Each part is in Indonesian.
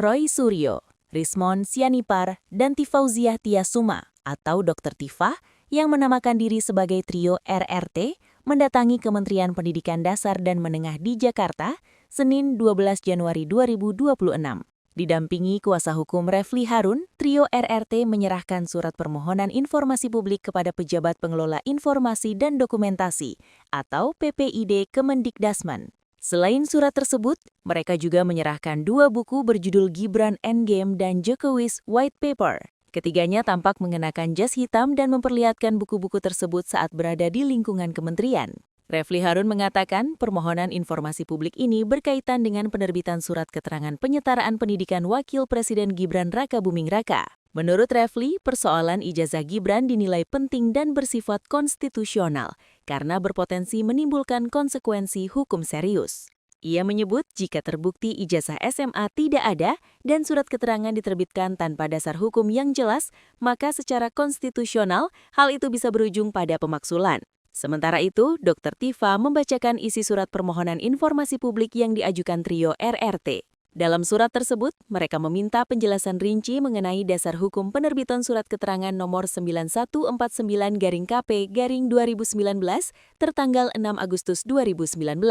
Roy Suryo, Rismon Sianipar, dan Tifauziah Tiasuma atau Dr. Tifa yang menamakan diri sebagai trio RRT mendatangi Kementerian Pendidikan Dasar dan Menengah di Jakarta, Senin 12 Januari 2026. Didampingi kuasa hukum Refli Harun, trio RRT menyerahkan surat permohonan informasi publik kepada Pejabat Pengelola Informasi dan Dokumentasi atau PPID Kemendikdasmen. Selain surat tersebut, mereka juga menyerahkan 2 buku berjudul Gibran Endgame dan Jokowi's White Paper. Ketiganya tampak mengenakan jas hitam dan memperlihatkan buku-buku tersebut saat berada di lingkungan kementerian. Refli Harun mengatakan permohonan informasi publik ini berkaitan dengan penerbitan surat keterangan penyetaraan pendidikan Wakil Presiden Gibran Rakabuming Raka. Menurut Refli, persoalan ijazah Gibran dinilai penting dan bersifat konstitusional karena berpotensi menimbulkan konsekuensi hukum serius. Ia menyebut jika terbukti ijazah SMA tidak ada dan surat keterangan diterbitkan tanpa dasar hukum yang jelas, maka secara konstitusional hal itu bisa berujung pada pemaksulan. Sementara itu, Dr. Tifa membacakan isi surat permohonan informasi publik yang diajukan trio RRT. Dalam surat tersebut, mereka meminta penjelasan rinci mengenai dasar hukum penerbitan surat keterangan nomor 9149-KP-2019 tertanggal 6 Agustus 2019.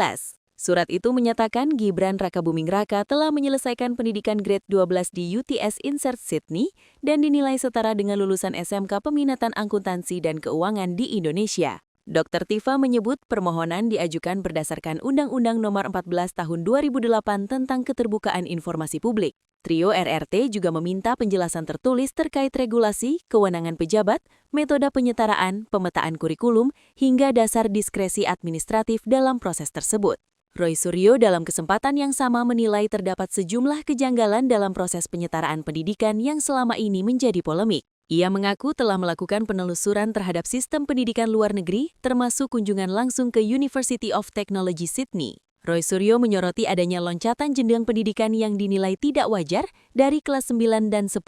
Surat itu menyatakan Gibran Rakabuming Raka telah menyelesaikan pendidikan grade 12 di UTS Insert Sydney dan dinilai setara dengan lulusan SMK Peminatan Akuntansi dan Keuangan di Indonesia. Dr. Tifa menyebut permohonan diajukan berdasarkan Undang-Undang Nomor 14 Tahun 2008 tentang Keterbukaan Informasi Publik. Trio RRT juga meminta penjelasan tertulis terkait regulasi, kewenangan pejabat, metode penyetaraan, pemetaan kurikulum, hingga dasar diskresi administratif dalam proses tersebut. Roy Suryo dalam kesempatan yang sama menilai terdapat sejumlah kejanggalan dalam proses penyetaraan pendidikan yang selama ini menjadi polemik. Ia mengaku telah melakukan penelusuran terhadap sistem pendidikan luar negeri, termasuk kunjungan langsung ke University of Technology Sydney. Roy Suryo menyoroti adanya loncatan jenjang pendidikan yang dinilai tidak wajar dari kelas 9 dan 10,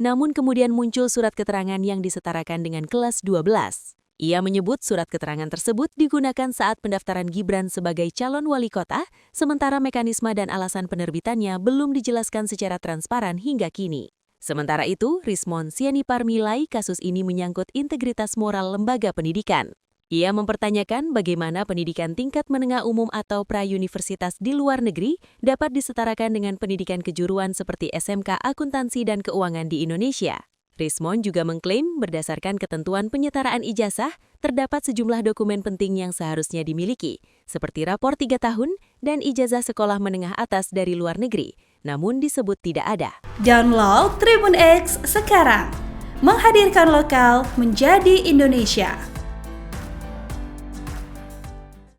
namun kemudian muncul surat keterangan yang disetarakan dengan kelas 12. Ia menyebut surat keterangan tersebut digunakan saat pendaftaran Gibran sebagai calon wali kota, sementara mekanisme dan alasan penerbitannya belum dijelaskan secara transparan hingga kini. Sementara itu, Rismon Sianipar menilai kasus ini menyangkut integritas moral lembaga pendidikan. Ia mempertanyakan bagaimana pendidikan tingkat menengah umum atau pra-universitas di luar negeri dapat disetarakan dengan pendidikan kejuruan seperti SMK Akuntansi dan Keuangan di Indonesia. Rismon juga mengklaim berdasarkan ketentuan penyetaraan ijazah, terdapat sejumlah dokumen penting yang seharusnya dimiliki, seperti rapor 3 tahun dan ijazah sekolah menengah atas dari luar negeri, namun disebut tidak ada. Download Tribun X sekarang, menghadirkan lokal menjadi Indonesia.